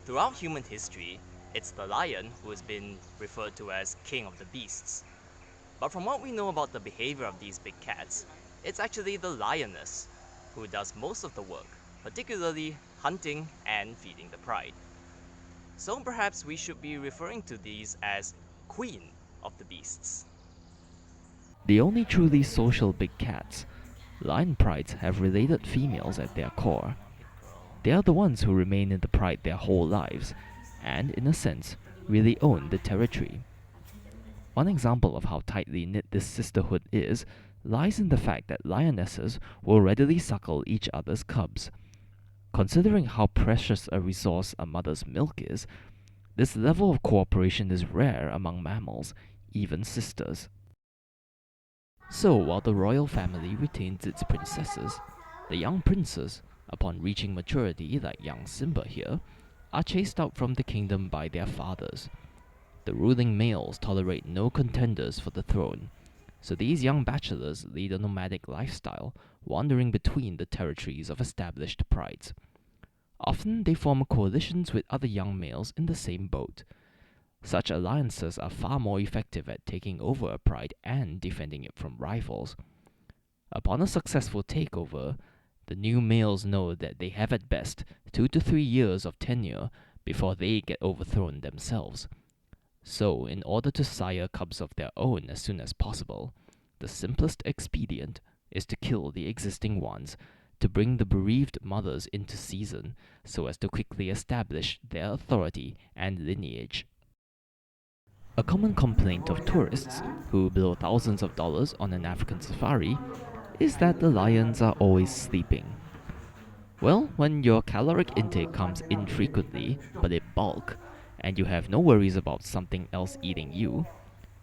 Throughout human history, it's the lion who has been referred to as king of the beasts. But from what we know about the behavior of these big cats, it's actually the lioness who does most of the work, particularly hunting and feeding the pride. So perhaps we should be referring to these as queen of the beasts. The only truly social big cats, lion prides, have related females at their core. They are the ones who remain in the pride their whole lives, and, in a sense, really own the territory. One example of how tightly knit this sisterhood is lies in the fact that lionesses will readily suckle each other's cubs. Considering how precious a resource a mother's milk is, this level of cooperation is rare among mammals, even sisters. So, while the royal family retains its princesses, the young princes, upon reaching maturity like young Simba here, are chased out from the kingdom by their fathers. The ruling males tolerate no contenders for the throne, so these young bachelors lead a nomadic lifestyle, wandering between the territories of established prides. Often they form coalitions with other young males in the same boat. Such alliances are far more effective at taking over a pride and defending it from rivals. Upon a successful takeover, the new males know that they have at best 2 to 3 years of tenure before they get overthrown themselves. So, in order to sire cubs of their own as soon as possible, the simplest expedient is to kill the existing ones to bring the bereaved mothers into season so as to quickly establish their authority and lineage. A common complaint of tourists who blow thousands of dollars on an African safari is that the lions are always sleeping. Well, when your caloric intake comes infrequently, but in bulk, and you have no worries about something else eating you,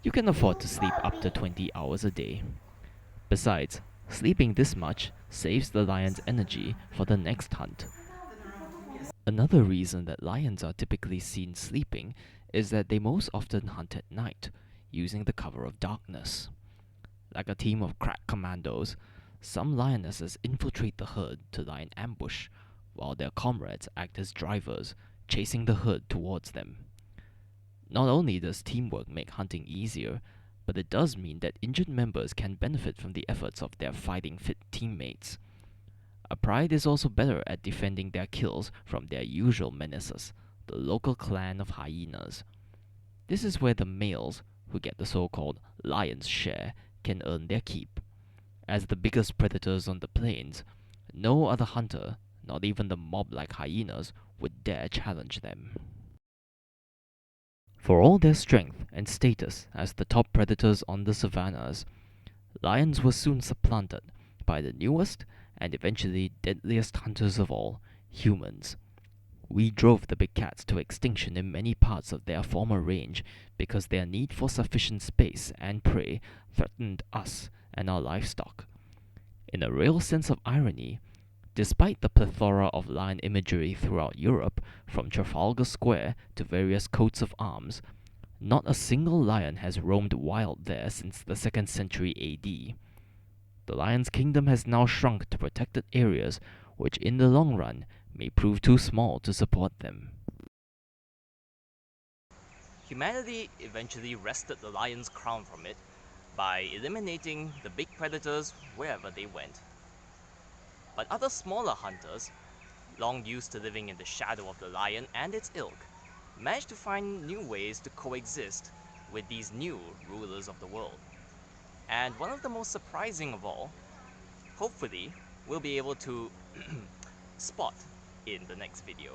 you can afford to sleep up to 20 hours a day. Besides, sleeping this much saves the lion's energy for the next hunt. Another reason that lions are typically seen sleeping is that they most often hunt at night, using the cover of darkness. Like a team of crack commandos, some lionesses infiltrate the herd to lie in ambush, while their comrades act as drivers, chasing the herd towards them. Not only does teamwork make hunting easier, but it does mean that injured members can benefit from the efforts of their fighting fit teammates. A pride is also better at defending their kills from their usual menaces, the local clan of hyenas. This is where the males, who get the so-called lion's share, can earn their keep. As the biggest predators on the plains, no other hunter, not even the mob-like hyenas, would dare challenge them. For all their strength and status as the top predators on the savannas, lions were soon supplanted by the newest and eventually deadliest hunters of all, humans. We drove the big cats to extinction in many parts of their former range because their need for sufficient space and prey threatened us and our livestock. In a real sense of irony, despite the plethora of lion imagery throughout Europe, from Trafalgar Square to various coats of arms, not a single lion has roamed wild there since the 2nd century AD. The lion's kingdom has now shrunk to protected areas which in the long run may prove too small to support them. Humanity eventually wrested the lion's crown from it by eliminating the big predators wherever they went. But other smaller hunters, long used to living in the shadow of the lion and its ilk, managed to find new ways to coexist with these new rulers of the world. And one of the most surprising of all, hopefully, we'll be able to spot in the next video.